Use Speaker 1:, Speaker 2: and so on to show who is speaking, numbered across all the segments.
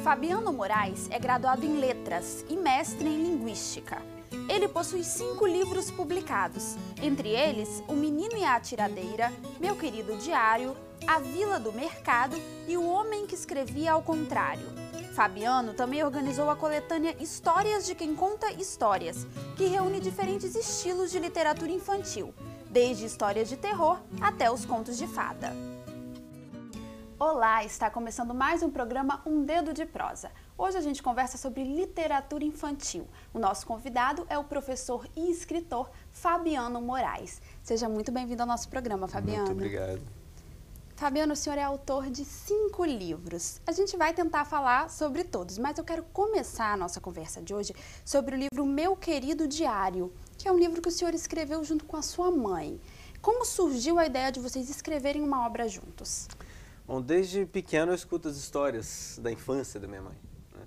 Speaker 1: Fabiano Moraes é graduado em Letras e mestre em Linguística. Ele possui 5 livros publicados, entre eles O Menino e a Atiradeira, Meu Querido Diário, A Vila do Mercado e O Homem que Escrevia ao Contrário. Fabiano também organizou a coletânea Histórias de Quem Conta Histórias, que reúne diferentes estilos de literatura infantil, desde histórias de terror até os contos de fada. Olá, está começando mais um programa Um Dedo de Prosa. Hoje a gente conversa sobre literatura infantil. O nosso convidado é o professor e escritor Fabiano Moraes. Seja muito bem-vindo ao nosso programa, Fabiano.
Speaker 2: Muito obrigado.
Speaker 1: Fabiano, o senhor é autor de 5 livros. A gente vai tentar falar sobre todos, mas eu quero começar a nossa conversa de hoje sobre o livro Meu Querido Diário, que é um livro que o senhor escreveu junto com a sua mãe. Como surgiu a ideia de vocês escreverem uma obra juntos?
Speaker 2: Bom, desde pequeno eu escuto as histórias da infância da minha mãe, né?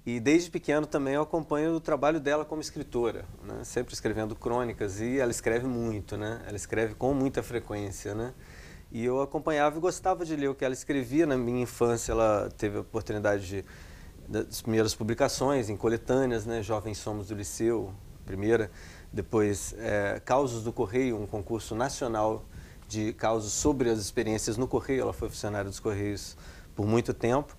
Speaker 2: E desde pequeno também eu acompanho o trabalho dela como escritora, né? Sempre escrevendo crônicas, e ela escreve muito, né? Ela escreve com muita frequência, né? E eu acompanhava e gostava de ler o que ela escrevia. Na minha infância ela teve a oportunidade das primeiras publicações em coletâneas, né? Jovens Somos do Liceu, primeira. Depois Causos do Correio, um concurso nacional de causos sobre as experiências no Correio. Ela foi funcionária dos Correios por muito tempo.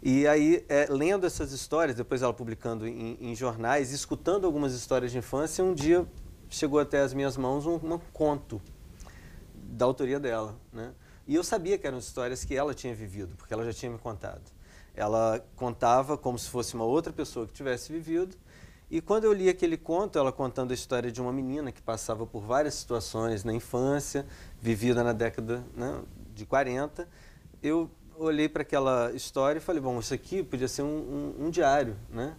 Speaker 2: E aí, lendo essas histórias, depois ela publicando em jornais, escutando algumas histórias de infância, um dia chegou até as minhas mãos um conto da autoria dela, né? E eu sabia que eram histórias que ela tinha vivido, porque ela já tinha me contado. Ela contava como se fosse uma outra pessoa que tivesse vivido. E quando eu li aquele conto, ela contando a história de uma menina que passava por várias situações na infância, vivida na década, né, de 40, eu olhei para aquela história e falei, bom, isso aqui podia ser um diário, né,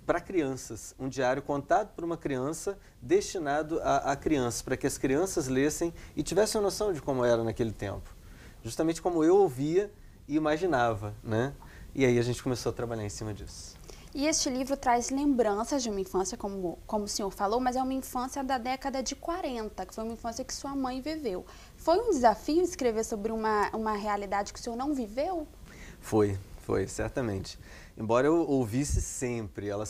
Speaker 2: para crianças. Um diário contado por uma criança, destinado a crianças, para que as crianças lessem e tivessem noção de como era naquele tempo. Justamente como eu ouvia e imaginava, né? E aí a gente começou a trabalhar em cima disso.
Speaker 1: E este livro traz lembranças de uma infância, como o senhor falou, mas é uma infância da década de 40, que foi uma infância que sua mãe viveu. Foi um desafio escrever sobre uma realidade que o senhor não viveu?
Speaker 2: Foi, certamente. Embora eu ouvisse sempre, ela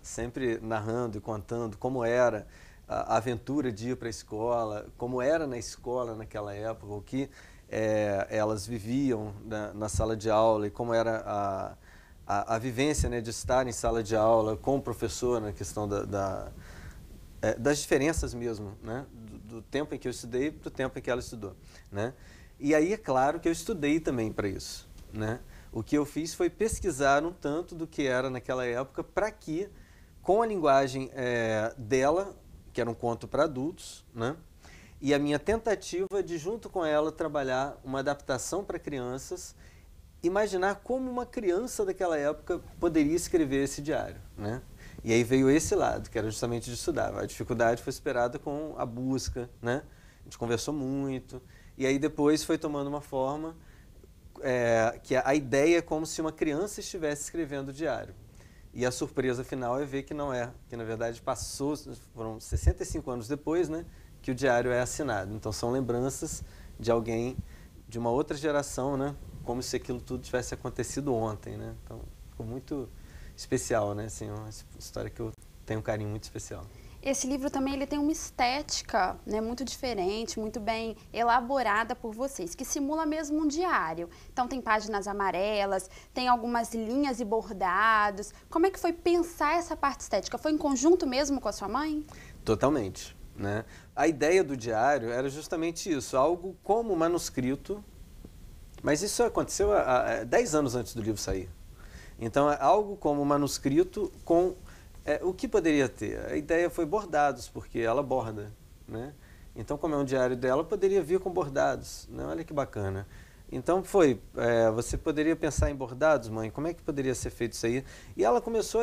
Speaker 2: sempre narrando e contando como era a aventura de ir para a escola, como era na escola naquela época, o que elas viviam na sala de aula e como era a vivência, né, de estar em sala de aula com o professor na questão das diferenças mesmo, né, do tempo em que eu estudei para o tempo em que ela estudou, né? E aí é claro que eu estudei também para isso, né? O que eu fiz foi pesquisar um tanto do que era naquela época para que, com a linguagem dela, que era um conto para adultos, né, e a minha tentativa de, junto com ela, trabalhar uma adaptação para crianças, imaginar como uma criança daquela época poderia escrever esse diário, né? E aí veio esse lado, que era justamente de estudar. A dificuldade foi superada com a busca, né? A gente conversou muito, e aí depois foi tomando uma forma que a ideia é como se uma criança estivesse escrevendo o diário. E a surpresa final é ver que não é, que na verdade foram 65 anos depois, né, que o diário é assinado. Então são lembranças de alguém de uma outra geração, né? Como se aquilo tudo tivesse acontecido ontem, né? Então, ficou muito especial, né? Assim, uma história que eu tenho um carinho muito especial.
Speaker 1: Esse livro também ele tem uma estética, né, muito diferente, muito bem elaborada por vocês, que simula mesmo um diário. Então tem páginas amarelas, tem algumas linhas e bordados. Como é que foi pensar essa parte estética? Foi em conjunto mesmo com a sua mãe?
Speaker 2: Totalmente, né? A ideia do diário era justamente isso, algo como manuscrito. Mas isso aconteceu há 10 anos antes do livro sair. Então, é algo como manuscrito com o que poderia ter. A ideia foi bordados, porque ela borda, né? Então, como é um diário dela, poderia vir com bordados, né? Olha que bacana. Então, você poderia pensar em bordados, mãe? Como é que poderia ser feito isso aí? E ela começou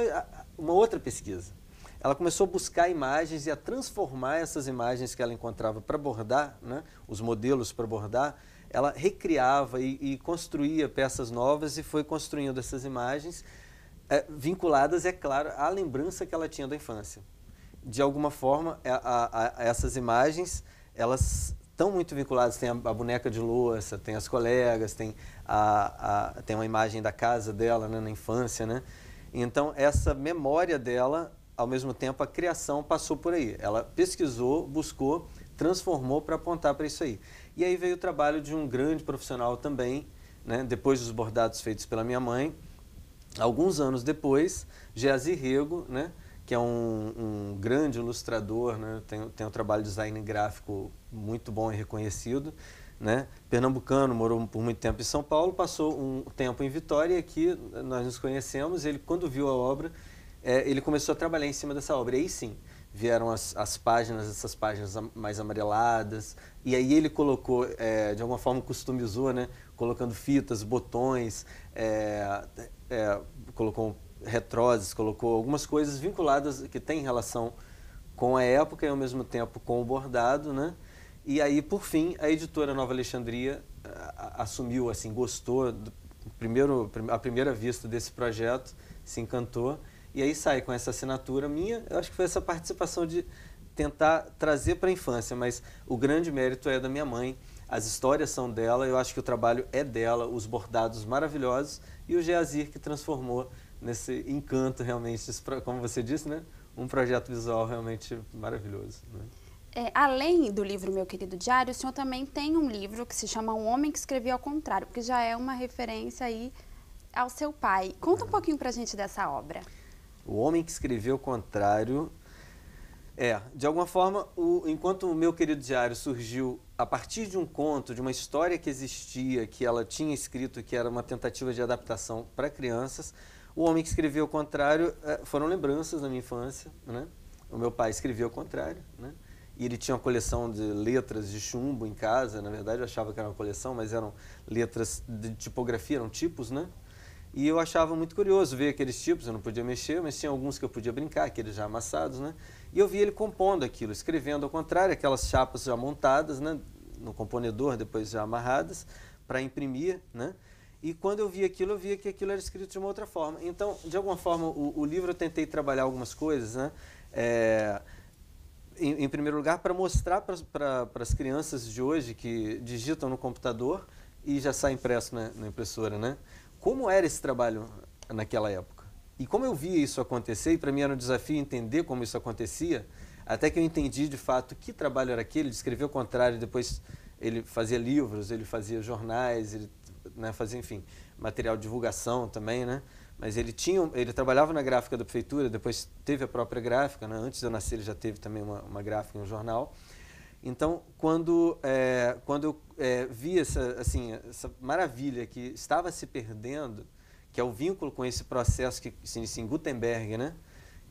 Speaker 2: uma outra pesquisa. Ela começou a buscar imagens e a transformar essas imagens que ela encontrava para bordar, né? Os modelos para bordar. Ela recriava e construía peças novas e foi construindo essas imagens vinculadas, é claro, à lembrança que ela tinha da infância. De alguma forma, essas imagens, elas estão muito vinculados, tem a boneca de louça, tem as colegas, tem, tem uma imagem da casa dela, né, na infância, né? Então, essa memória dela, ao mesmo tempo, a criação passou por aí. Ela pesquisou, buscou, transformou para apontar para isso aí. E aí veio o trabalho de um grande profissional também, né, depois dos bordados feitos pela minha mãe. Alguns anos depois, Geazi Rego, né, que é um grande ilustrador, né, tem um trabalho de design gráfico muito bom e reconhecido, né, pernambucano, morou por muito tempo em São Paulo, passou um tempo em Vitória e aqui nós nos conhecemos. Ele, quando viu a obra, ele começou a trabalhar em cima dessa obra. E aí sim, vieram as páginas, essas páginas mais amareladas, e aí ele colocou, de alguma forma customizou, né, colocando fitas, botões, colocou retroses, colocou algumas coisas vinculadas que têm relação com a época e ao mesmo tempo com o bordado, né? E aí, por fim, a editora Nova Alexandria assumiu, assim, gostou à primeira vista desse projeto, se encantou, e aí sai com essa assinatura minha. Eu acho que foi essa participação de tentar trazer para a infância, mas o grande mérito é da minha mãe, as histórias são dela, eu acho que o trabalho é dela, os bordados maravilhosos, e o Geazir que transformou nesse encanto realmente, como você disse, né? Um projeto visual realmente maravilhoso, né?
Speaker 1: Além do livro Meu Querido Diário, o senhor também tem um livro que se chama Um Homem que Escrevia ao Contrário, porque já é uma referência aí ao seu pai. Conta um pouquinho pra gente dessa obra.
Speaker 2: O Homem que Escrevia ao Contrário, de alguma forma, enquanto o Meu Querido Diário surgiu a partir de um conto, de uma história que existia, que ela tinha escrito, que era uma tentativa de adaptação para crianças, O Homem que Escrevia ao Contrário foram lembranças da minha infância, né? O meu pai escrevia ao contrário, né? E ele tinha uma coleção de letras de chumbo em casa. Na verdade, eu achava que era uma coleção, mas eram letras de tipografia, eram tipos, né? E eu achava muito curioso ver aqueles tipos. Eu não podia mexer, mas tinha alguns que eu podia brincar, aqueles já amassados, né? E eu via ele compondo aquilo, escrevendo ao contrário, aquelas chapas já montadas, né, no componedor, depois já amarradas, para imprimir, né? E quando eu via aquilo, eu via que aquilo era escrito de uma outra forma. Então, de alguma forma, o livro eu tentei trabalhar algumas coisas, né? Em primeiro lugar, para mostrar para as crianças de hoje que digitam no computador e já sai impresso na impressora, né? Como era esse trabalho naquela época. E como eu via isso acontecer, e para mim era um desafio entender como isso acontecia, até que eu entendi de fato que trabalho era aquele, de escrever ao contrário, depois ele fazia livros, ele fazia jornais, ele, né, fazia, enfim, material de divulgação também, né? Mas ele trabalhava na gráfica da prefeitura, depois teve a própria gráfica, né? Antes de eu nascer ele já teve também uma gráfica em um jornal. Então, quando eu vi essa maravilha que estava se perdendo, que é o vínculo com esse processo que se inicia em Gutenberg, né?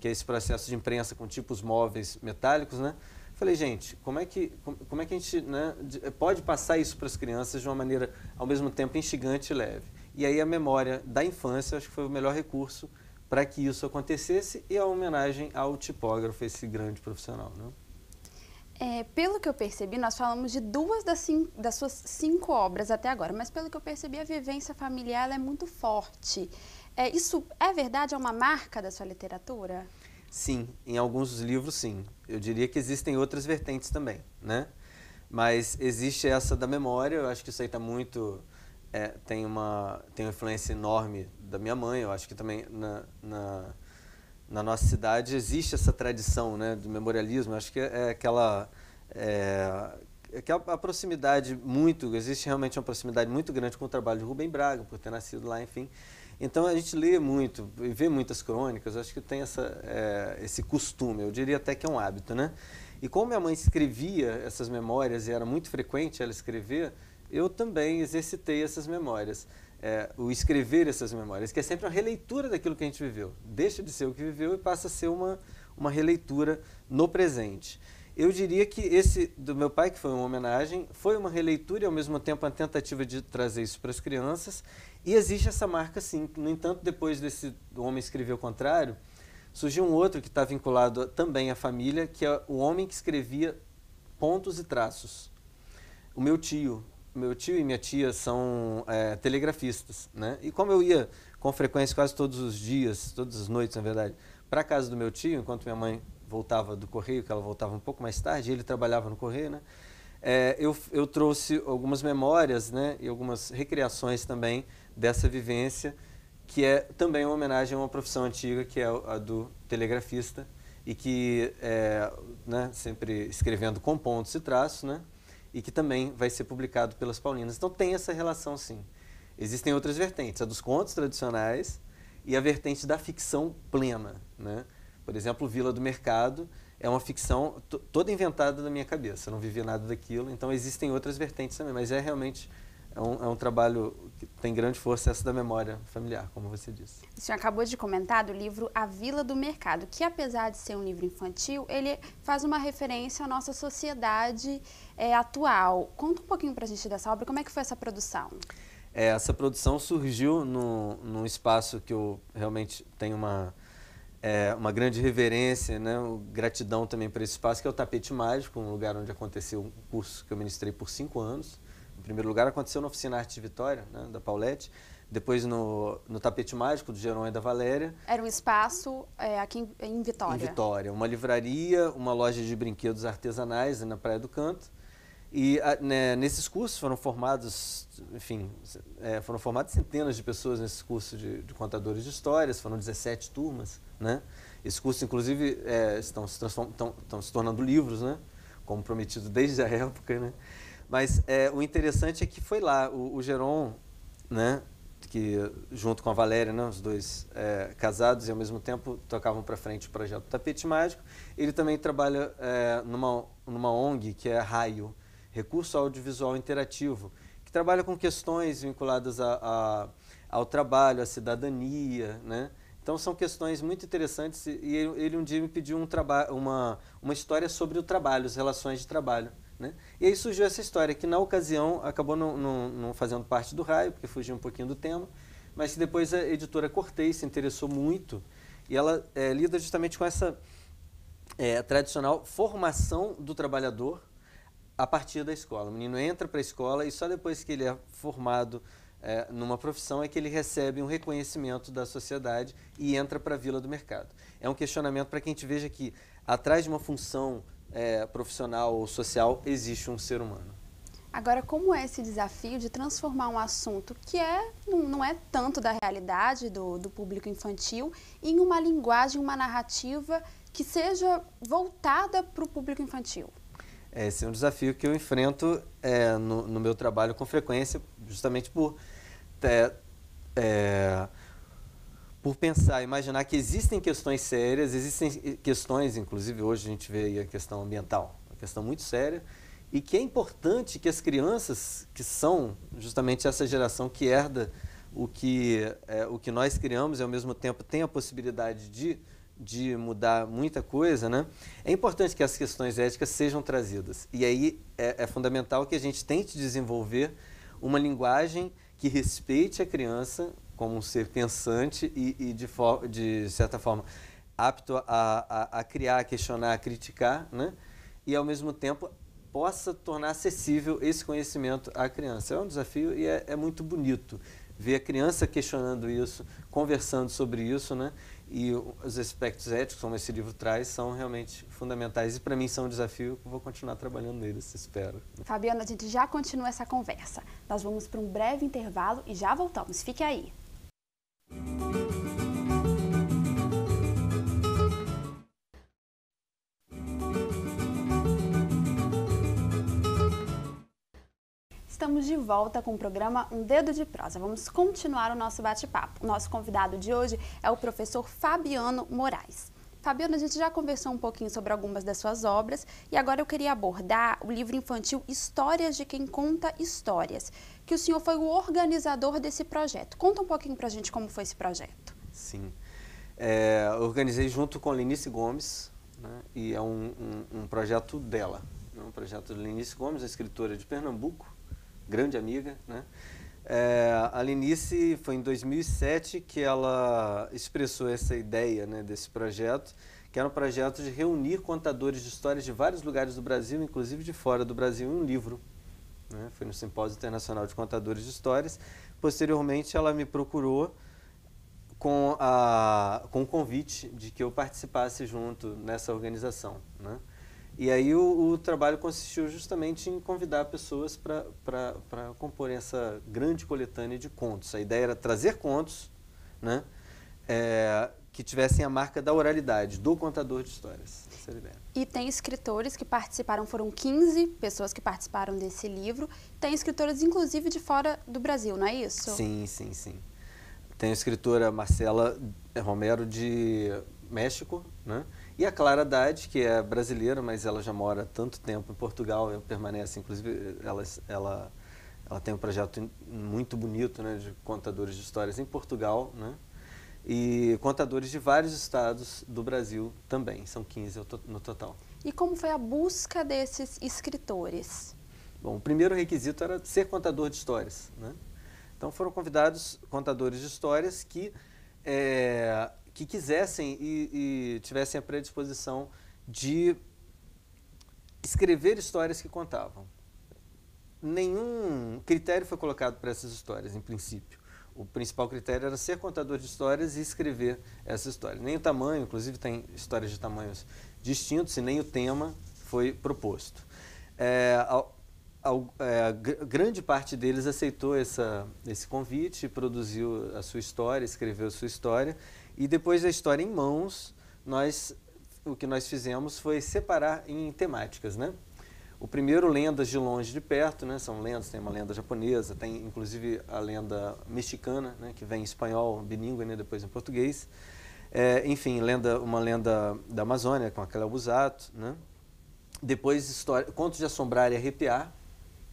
Speaker 2: Que é esse processo de imprensa com tipos móveis metálicos, né? Falei, gente, como é que a gente, né, pode passar isso para as crianças de uma maneira, ao mesmo tempo, instigante e leve? E aí a memória da infância, acho que foi o melhor recurso para que isso acontecesse, e a homenagem ao tipógrafo, esse grande profissional, né?
Speaker 1: Pelo que eu percebi, nós falamos de duas das suas 5 obras até agora, mas pelo que eu percebi, a vivência familiar ela é muito forte. Isso é verdade? É uma marca da sua literatura?
Speaker 2: Sim, em alguns livros sim. Eu diria que existem outras vertentes também, né? Mas existe essa da memória, eu acho que isso aí está muito... tem uma influência enorme da minha mãe. Eu acho que também na nossa cidade existe essa tradição, né, do memorialismo. Eu acho que a proximidade existe realmente uma proximidade muito grande com o trabalho de Rubem Braga, por ter nascido lá, enfim. Então a gente lê muito e vê muitas crônicas. Eu acho que tem esse costume, eu diria até que é um hábito, né? E como minha mãe escrevia essas memórias e era muito frequente ela escrever, eu também exercitei essas memórias. O escrever essas memórias, que é sempre uma releitura daquilo que a gente viveu. Deixa de ser o que viveu e passa a ser uma releitura no presente. Eu diria que esse do meu pai, que foi uma homenagem, foi uma releitura e ao mesmo tempo uma tentativa de trazer isso para as crianças. E existe essa marca sim. No entanto, depois do Homem Escrever ao Contrário, surgiu um outro que está vinculado também à família, que é O Homem que Escrevia Pontos e Traços. O meu tio e minha tia são telegrafistas, né? E como eu ia com frequência quase todos os dias, todas as noites, na verdade, para a casa do meu tio, enquanto minha mãe voltava do correio, que ela voltava um pouco mais tarde, ele trabalhava no correio, né? Eu trouxe algumas memórias, né, e algumas recriações também dessa vivência, que é também uma homenagem a uma profissão antiga, que é a do telegrafista, e que né, sempre escrevendo com pontos e traços, né, e que também vai ser publicado pelas Paulinas. Então tem essa relação, sim. Existem outras vertentes, a dos contos tradicionais e a vertente da ficção plena, né? Por exemplo, Vila do Mercado é uma ficção toda inventada da minha cabeça, eu não vivia nada daquilo, então existem outras vertentes também, mas realmente um trabalho que tem grande força, essa da memória familiar, como você disse.
Speaker 1: O senhor acabou de comentar do livro A Vila do Mercado, que apesar de ser um livro infantil, ele faz uma referência à nossa sociedade atual. Conta um pouquinho pra gente dessa obra, como é que foi essa produção?
Speaker 2: Essa produção surgiu num espaço que eu realmente tenho uma grande reverência, né, gratidão também por esse espaço, que é o Tapete Mágico, um lugar onde aconteceu um curso que eu ministrei por 5 anos. Em primeiro lugar, aconteceu na Oficina Arte de Vitória, né, da Paulette, depois no Tapete Mágico, do Geron e da Valéria.
Speaker 1: Era um espaço aqui em Vitória.
Speaker 2: Em Vitória, uma livraria, uma loja de brinquedos artesanais na Praia do Canto. E nesses cursos foram formados, enfim, foram formadas centenas de pessoas nesses cursos de contadores de histórias, foram 17 turmas, né? Esses cursos, inclusive, estão se tornando livros, né? Como prometido desde a época, né? Mas o interessante é que foi lá, o Geron, né? Que junto com a Valéria, né? Os dois casados e ao mesmo tempo tocavam para frente o projeto Tapete Mágico. Ele também trabalha numa ONG que é Raio, Recurso Audiovisual Interativo, que trabalha com questões vinculadas ao trabalho, à cidadania, né? Então são questões muito interessantes e ele um dia me pediu uma história sobre o trabalho, as relações de trabalho, né? E aí surgiu essa história que na ocasião acabou não fazendo parte do Raio, porque fugiu um pouquinho do tema, mas que depois a editora Cortez se interessou muito e ela lida justamente com essa tradicional formação do trabalhador a partir da escola. O menino entra para a escola e só depois que ele é formado numa profissão é que ele recebe um reconhecimento da sociedade e entra para a Vila do Mercado. É um questionamento para que a gente veja que atrás de uma função profissional ou social existe um ser humano.
Speaker 1: Agora, como é esse desafio de transformar um assunto que não é tanto da realidade do público infantil em uma linguagem, uma narrativa que seja voltada para o público infantil?
Speaker 2: Esse é um desafio que eu enfrento no meu trabalho com frequência, justamente por pensar, imaginar que existem questões sérias, existem questões, inclusive hoje a gente vê aí a questão ambiental, uma questão muito séria, e que é importante que as crianças, que são justamente essa geração que herda o que nós criamos e ao mesmo tempo tem a possibilidade de mudar muita coisa, né? É importante que as questões éticas sejam trazidas. E aí é fundamental que a gente tente desenvolver uma linguagem que respeite a criança como um ser pensante e de certa forma, apto a criar, a questionar, a criticar, né? E, ao mesmo tempo, possa tornar acessível esse conhecimento à criança. É um desafio e é muito bonito ver a criança questionando isso, conversando sobre isso, né? E os aspectos éticos, como esse livro traz, são realmente fundamentais e para mim são um desafio que eu vou continuar trabalhando neles, espero.
Speaker 1: Fabiana, a gente já continua essa conversa. Nós vamos para um breve intervalo e já voltamos. Fique aí. Estamos de volta com o programa Um Dedo de Prosa. Vamos continuar o nosso bate-papo. O nosso convidado de hoje é o professor Fabiano Moraes. Fabiano, a gente já conversou um pouquinho sobre algumas das suas obras e agora eu queria abordar o livro infantil Histórias de Quem Conta Histórias, que o senhor foi o organizador desse projeto. Conta um pouquinho pra gente como foi esse projeto.
Speaker 2: Sim. Organizei junto com a Lenice Gomes, né, e é um projeto dela. É um projeto da Lenice Gomes, a escritora de Pernambuco, grande amiga, né? A Lenice, foi em 2007 que ela expressou essa ideia, né, desse projeto, que era um projeto de reunir contadores de histórias de vários lugares do Brasil, inclusive de fora do Brasil, em um livro, né? Foi no Simpósio Internacional de Contadores de Histórias. Posteriormente, ela me procurou com o convite de que eu participasse junto nessa organização, né? E aí o trabalho consistiu justamente em convidar pessoas para comporem essa grande coletânea de contos. A ideia era trazer contos, né, que tivessem a marca da oralidade, do contador de histórias. Essa era a ideia.
Speaker 1: E tem escritores que participaram, foram 15 pessoas que participaram desse livro. Tem escritores, inclusive, de fora do Brasil, não é isso?
Speaker 2: Sim, sim, sim. Tem a escritora Marcela Romero, de México, né? E a Clara Haddad, que é brasileira, mas ela já mora há tanto tempo em Portugal, ela permanece, inclusive, ela tem um projeto muito bonito, né, de contadores de histórias em Portugal, né? E contadores de vários estados do Brasil também, são 15 no total.
Speaker 1: E como foi a busca desses escritores?
Speaker 2: Bom, o primeiro requisito era ser contador de histórias, né? Então foram convidados contadores de histórias que quisessem e tivessem a predisposição de escrever histórias que contavam. Nenhum critério foi colocado para essas histórias, em princípio. O principal critério era ser contador de histórias e escrever essas histórias. Nem o tamanho, inclusive tem histórias de tamanhos distintos, e nem o tema foi proposto. Grande parte deles aceitou esse convite, produziu a sua história, escreveu a sua história, e depois da história em mãos, o que nós fizemos foi separar em temáticas, né? O primeiro, lendas de longe e de perto, né? São lendas, tem uma lenda japonesa, tem inclusive a lenda mexicana, né? Que vem em espanhol, bilíngue, né? Depois em português. Enfim, uma lenda da Amazônia, com a Cléo Busato, né? Depois, contos de assombrar e arrepiar,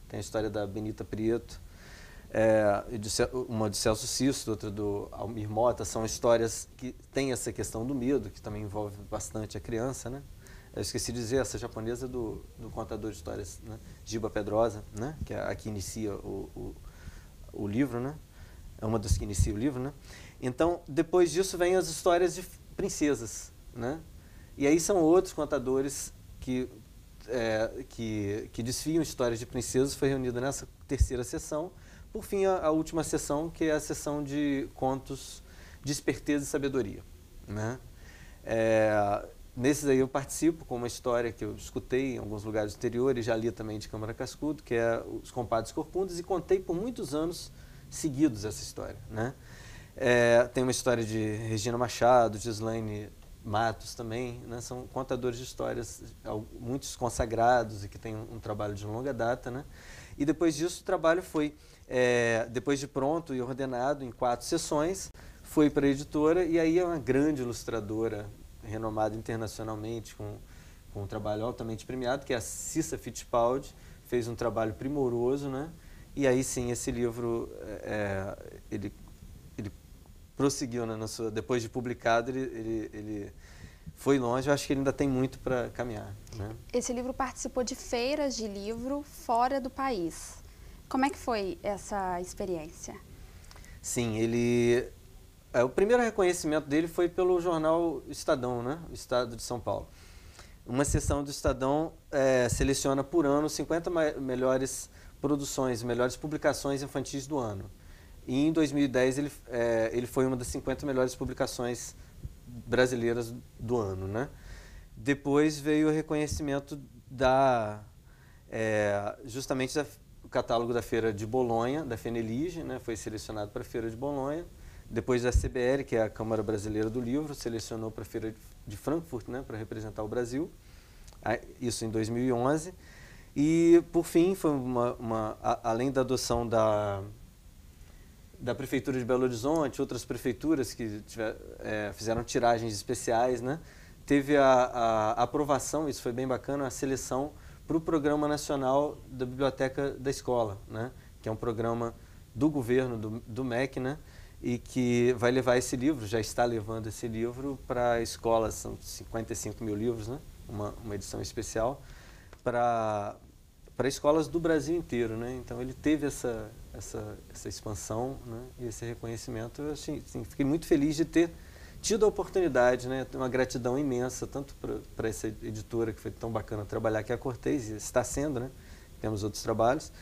Speaker 2: tem a história da Benita Prieto, uma de Celso Sisto, outra do Almir Mota. São histórias que têm essa questão do medo, que também envolve bastante a criança, né? Eu esqueci de dizer, essa japonesa do contador de histórias, né? Giba Pedrosa, né? Que é a que inicia o livro, né? É uma das que inicia o livro, né? Então, depois disso vem as histórias de princesas, né? E aí são outros contadores que desfiam histórias de princesas, foi reunida nessa terceira sessão. Por fim, a última sessão, que é a sessão de contos de esperteza e sabedoria, né? Nesses aí eu participo com uma história que eu escutei em alguns lugares do interior e já li também de Câmara Cascudo, que é Os Compadres Corcundas, e contei por muitos anos seguidos essa história, né? Tem uma história de Regina Machado, de Gislaine Matos também, né? São contadores de histórias, muitos consagrados e que têm um trabalho de longa data, né? E depois disso o trabalho foi, depois de pronto e ordenado em 4 sessões, foi para a editora, e aí é uma grande ilustradora, renomada internacionalmente, com um trabalho altamente premiado, que é a Cissa Fittipaldi, fez um trabalho primoroso, né? E aí sim, esse livro, ele prosseguiu, né, depois de publicado, ele foi longe. Eu acho que ele ainda tem muito para caminhar, né? Esse
Speaker 1: livro participou de feiras de livro fora do país. Como é que foi essa experiência?
Speaker 2: Sim, o primeiro reconhecimento dele foi pelo jornal Estadão, né? O Estado de São Paulo. Uma seção do Estadão seleciona por ano 50 melhores produções, melhores publicações infantis do ano. E em 2010 ele foi uma das 50 melhores publicações brasileiras do ano, né? Depois veio o reconhecimento justamente do catálogo da Feira de Bolonha, da Fenelige, né? Foi selecionado para a Feira de Bolonha. Depois da CBL, que é a Câmara Brasileira do Livro, selecionou para a Feira de Frankfurt, né? Para representar o Brasil. Isso em 2011. E, por fim, foi além da adoção da Prefeitura de Belo Horizonte, outras prefeituras que fizeram tiragens especiais, né? Teve a aprovação, isso foi bem bacana, a seleção para o Programa Nacional da Biblioteca da Escola, né? Que é um programa do governo, do MEC, né? E que vai levar esse livro, já está levando esse livro para escolas, são 55 mil livros, né? Uma edição especial, para escolas do Brasil inteiro, né? Então ele teve essa expansão, né? E esse reconhecimento. Eu fiquei muito feliz de ter tido a oportunidade, né? Uma gratidão imensa, tanto para essa editora que foi tão bacana trabalhar, que é a Cortez, e está sendo, né? Temos outros trabalhos,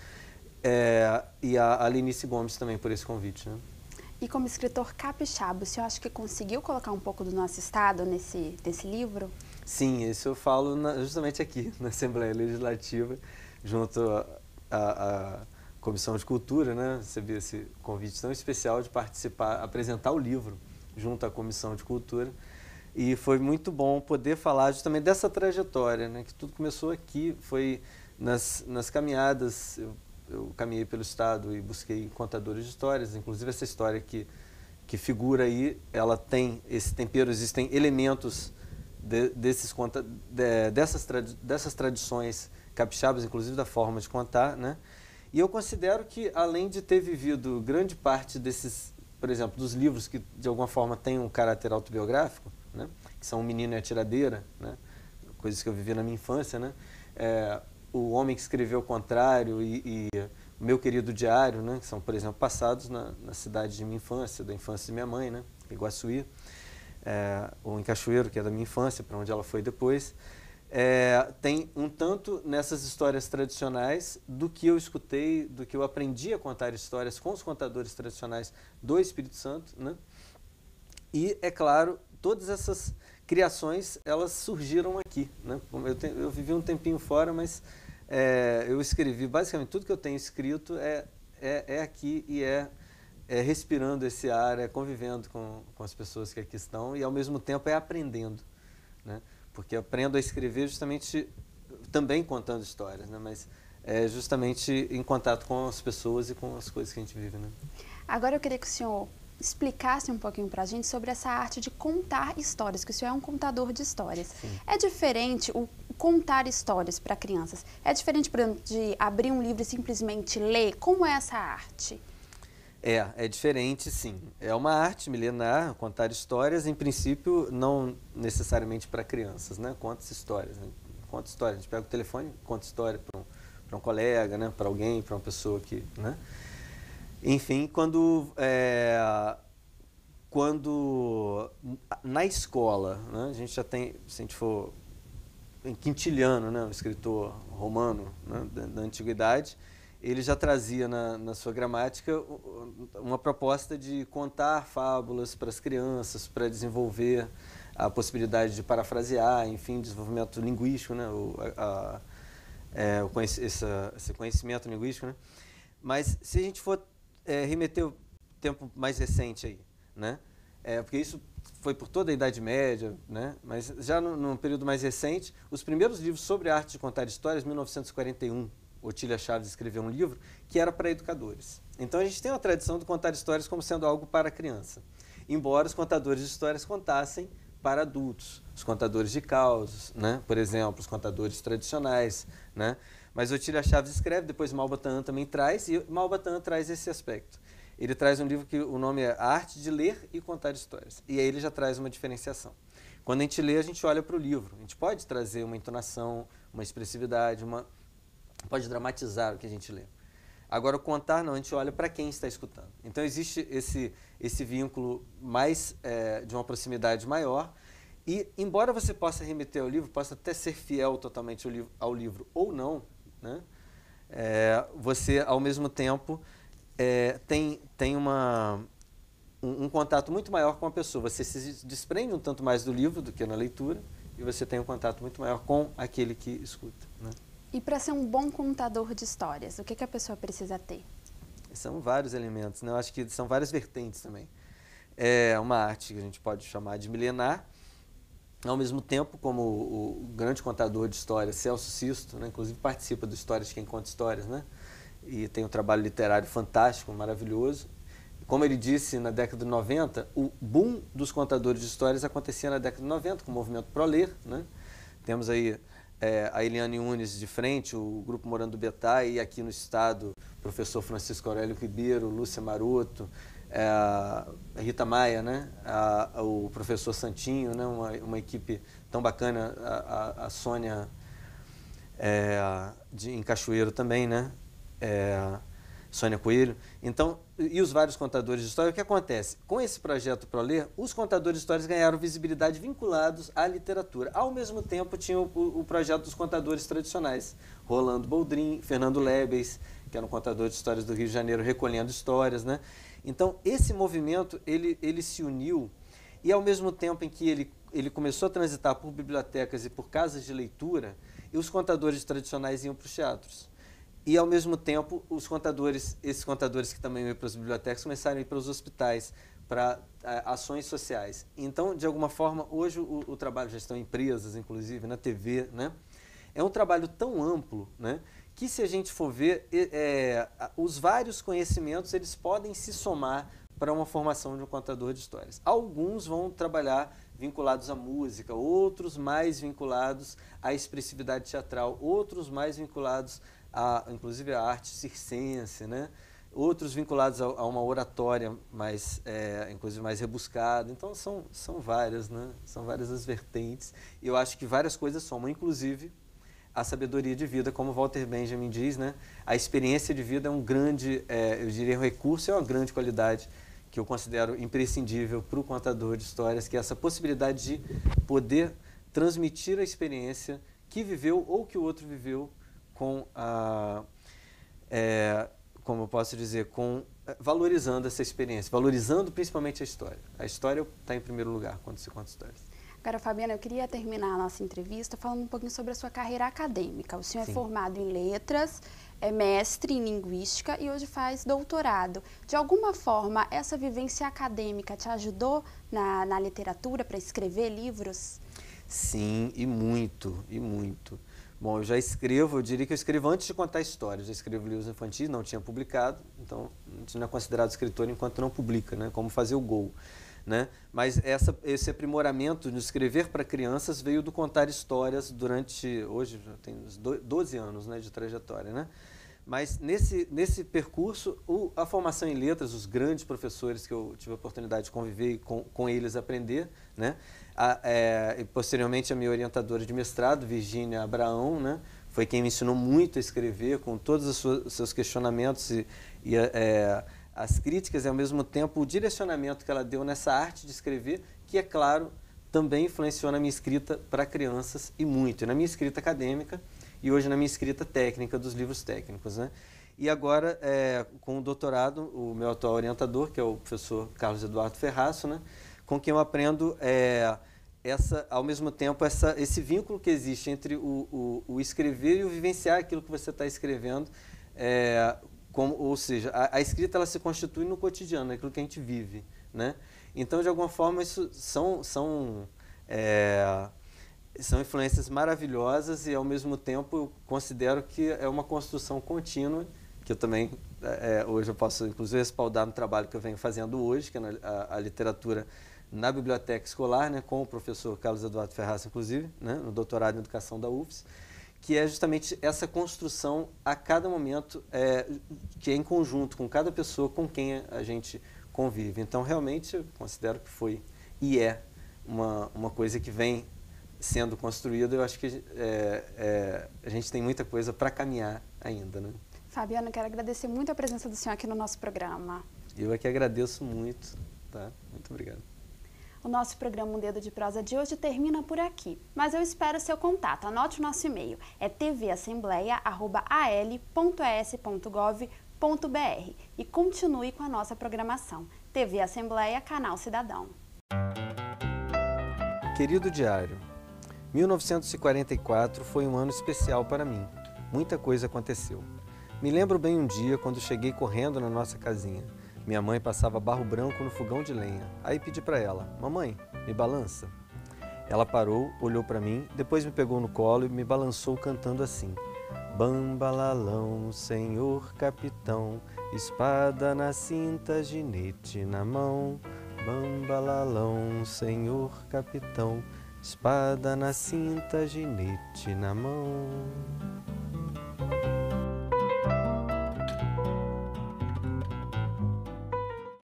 Speaker 2: e a Lenice Gomes também por esse convite, né?
Speaker 1: E como escritor capixaba, o senhor acha que conseguiu colocar um pouco do nosso estado nesse livro?
Speaker 2: Sim, isso eu falo justamente aqui, na Assembleia Legislativa, junto à Comissão de Cultura, né? Recebi esse convite tão especial de participar, apresentar o livro junto à Comissão de Cultura. E foi muito bom poder falar justamente dessa trajetória, né? Que tudo começou aqui, foi nas caminhadas. Eu caminhei pelo Estado e busquei contadores de histórias, inclusive essa história que figura aí, ela tem esse tempero, existem elementos dessas tradições capixabas, inclusive da forma de contar, né? E eu considero que, além de ter vivido grande parte desses, por exemplo, dos livros que de alguma forma têm um caráter autobiográfico, né? Que são O Menino e a Tiradeira, né? Coisas que eu vivi na minha infância, né? O Homem que Escreveu o Contrário e O Meu Querido Diário, né? Que são, por exemplo, passados na cidade de minha infância, da infância de minha mãe, né? Iguaçuí. Ou em Cachoeiro, que é da minha infância, para onde ela foi depois. Tem um tanto nessas histórias tradicionais do que eu escutei, do que eu aprendi a contar histórias com os contadores tradicionais do Espírito Santo, né? E, é claro, todas essas criações, elas surgiram aqui, né? Eu vivi um tempinho fora, mas eu escrevi, basicamente, tudo que eu tenho escrito é aqui e respirando esse ar, convivendo com as pessoas que aqui estão e, ao mesmo tempo, aprendendo, né? Porque eu aprendo a escrever justamente também contando histórias, né? Mas justamente em contato com as pessoas e com as coisas que a gente vive, né?
Speaker 1: Agora eu queria que o senhor explicasse um pouquinho para a gente sobre essa arte de contar histórias, que o senhor é um contador de histórias.
Speaker 2: Sim.
Speaker 1: É diferente o contar histórias para crianças? É diferente, por exemplo, de abrir um livro e simplesmente ler? Como é essa arte?
Speaker 2: É diferente, sim. É uma arte milenar, contar histórias, em princípio, não necessariamente para crianças, né? Conta histórias, né? Conta história. A gente pega o telefone, conta história para um colega, né? Para alguém, para uma pessoa que, né? Enfim, quando na escola, né? A gente já tem, se a gente for em Quintiliano, né? Um escritor romano, né? Da antiguidade, ele já trazia na sua gramática uma proposta de contar fábulas para as crianças, para desenvolver a possibilidade de parafrasear, enfim, desenvolvimento linguístico, né? Esse conhecimento linguístico, né? Mas se a gente for remeter o tempo mais recente aí, né? Porque isso foi por toda a Idade Média, né? Mas já num período mais recente, os primeiros livros sobre a arte de contar histórias, 1941, Otília Chaves escreveu um livro que era para educadores. Então a gente tem uma tradição de contar histórias como sendo algo para criança, embora os contadores de histórias contassem para adultos, os contadores de causos, né? Por exemplo, os contadores tradicionais, né? Mas Otília Chaves escreve, depois Malba também traz, e Malba traz esse aspecto. Ele traz um livro que o nome é A Arte de Ler e Contar Histórias, e aí ele já traz uma diferenciação. Quando a gente lê, a gente olha para o livro, a gente pode trazer uma entonação, uma expressividade, pode dramatizar o que a gente lê. Agora, o contar não, a gente olha para quem está escutando. Então, existe esse vínculo mais de uma proximidade maior e, embora você possa remeter ao livro, possa até ser fiel totalmente ao livro ou não, né? Você, ao mesmo tempo, tem um contato muito maior com a pessoa. Você se desprende um tanto mais do livro do que na leitura e você tem um contato muito maior com aquele que escuta, né?
Speaker 1: E para ser um bom contador de histórias, o que a pessoa precisa ter?
Speaker 2: São vários elementos, né? Eu acho que são várias vertentes também. É uma arte que a gente pode chamar de milenar, ao mesmo tempo, como o grande contador de histórias, Celso Sisto, né? Inclusive participa do Histórias de Quem Conta Histórias, né? E tem um trabalho literário fantástico, maravilhoso. Como ele disse, na década de 90, o boom dos contadores de histórias acontecia na década de 90, com o movimento Proler, né? Temos aí a Eliane Unes de frente, o Grupo Morando do Betá, e aqui no estado, o professor Francisco Aurélio Ribeiro, Lúcia Maroto, a Rita Maia, né? O professor Santinho, né? Uma equipe tão bacana, a Sônia em Cachoeiro também, né? Sônia Coelho. Então, e os vários contadores de história, o que acontece? Com esse projeto ProLer, os contadores de histórias ganharam visibilidade vinculados à literatura. Ao mesmo tempo, tinha o projeto dos contadores tradicionais, Rolando Boldrin, Fernando Lebes, que era um contador de histórias do Rio de Janeiro, recolhendo histórias, né? Então, esse movimento, ele se uniu, e ao mesmo tempo em que ele ele começou a transitar por bibliotecas e por casas de leitura, e os contadores tradicionais iam para os teatros. E, ao mesmo tempo, esses contadores que também iam para as bibliotecas, começaram a ir para os hospitais, para ações sociais. Então, de alguma forma, hoje o trabalho já está em empresas, inclusive, na TV, né? É um trabalho tão amplo, né, que se a gente for ver, os vários conhecimentos eles podem se somar para uma formação de um contador de histórias. Alguns vão trabalhar vinculados à música, outros mais vinculados à expressividade teatral, outros mais vinculados inclusive à arte circense, né? Outros vinculados a uma oratória inclusive mais rebuscada. Então são várias, né? São várias as vertentes. E eu acho que várias coisas somam, inclusive a sabedoria de vida, como Walter Benjamin diz, né? A experiência de vida é um grande, eu diria, um recurso, é uma grande qualidade que eu considero imprescindível para o contador de histórias, que é essa possibilidade de poder transmitir a experiência que viveu ou que o outro viveu com como eu posso dizer, valorizando essa experiência, valorizando principalmente a história. A história está em primeiro lugar quando se conta histórias.
Speaker 1: Agora, Fabiana, eu queria terminar a nossa entrevista falando um pouquinho sobre a sua carreira acadêmica. O senhor é formado em letras, é mestre em linguística e hoje faz doutorado. De alguma forma, essa vivência acadêmica te ajudou na literatura para escrever livros?
Speaker 2: Sim, e muito, e muito. Bom, eu já escrevo, eu diria que eu escrevo antes de contar histórias. Eu escrevo livros infantis, não tinha publicado, então não é considerado escritor enquanto não publica, né? Como fazer o gol. Né? Mas esse aprimoramento de escrever para crianças veio do contar histórias hoje já tem 12 anos, né, de trajetória, né? Mas nesse percurso, a formação em letras, os grandes professores que eu tive a oportunidade de conviver e com eles aprender, né? E posteriormente a minha orientadora de mestrado, Virgínia Abraão, né? Foi quem me ensinou muito a escrever, com todos os seus questionamentos as críticas e, ao mesmo tempo, o direcionamento que ela deu nessa arte de escrever, que, é claro, também influenciou na minha escrita para crianças e muito, na minha escrita acadêmica e hoje na minha escrita técnica dos livros técnicos, né? E agora, com o doutorado, o meu atual orientador, que é o professor Carlos Eduardo Ferraço, né? Com quem eu aprendo, ao mesmo tempo, esse vínculo que existe entre o escrever e o vivenciar aquilo que você está escrevendo, ou seja, a escrita ela se constitui no cotidiano, naquilo que a gente vive, né? Então, de alguma forma, isso são influências maravilhosas e, ao mesmo tempo, eu considero que é uma construção contínua, que eu também, hoje eu posso, inclusive, respaldar no trabalho que eu venho fazendo hoje, que é a literatura na biblioteca escolar, né, com o professor Carlos Eduardo Ferraz, inclusive, né, no doutorado em educação da UFS, que é justamente essa construção a cada momento, que é em conjunto com cada pessoa com quem a gente convive. Então, realmente, eu considero que foi e é uma coisa que vem sendo construída. Eu acho que a gente tem muita coisa para caminhar ainda, né?
Speaker 1: Fabiana, quero agradecer muito a presença do senhor aqui no nosso programa.
Speaker 2: Eu é que agradeço muito, tá? Muito obrigado.
Speaker 1: O nosso programa Um Dedo de Prosa de hoje termina por aqui, mas eu espero seu contato. Anote o nosso e-mail, é tvassembleia@al.es.gov.br e continue com a nossa programação. TV Assembleia, Canal Cidadão.
Speaker 2: Querido diário, 1944 foi um ano especial para mim. Muita coisa aconteceu. Me lembro bem um dia quando cheguei correndo na nossa casinha. Minha mãe passava barro branco no fogão de lenha. Aí pedi para ela: mamãe, me balança. Ela parou, olhou para mim, depois me pegou no colo e me balançou cantando assim: bambalalão, senhor capitão, espada na cinta, ginete na mão. Bambalalão, senhor capitão, espada na cinta, ginete na mão.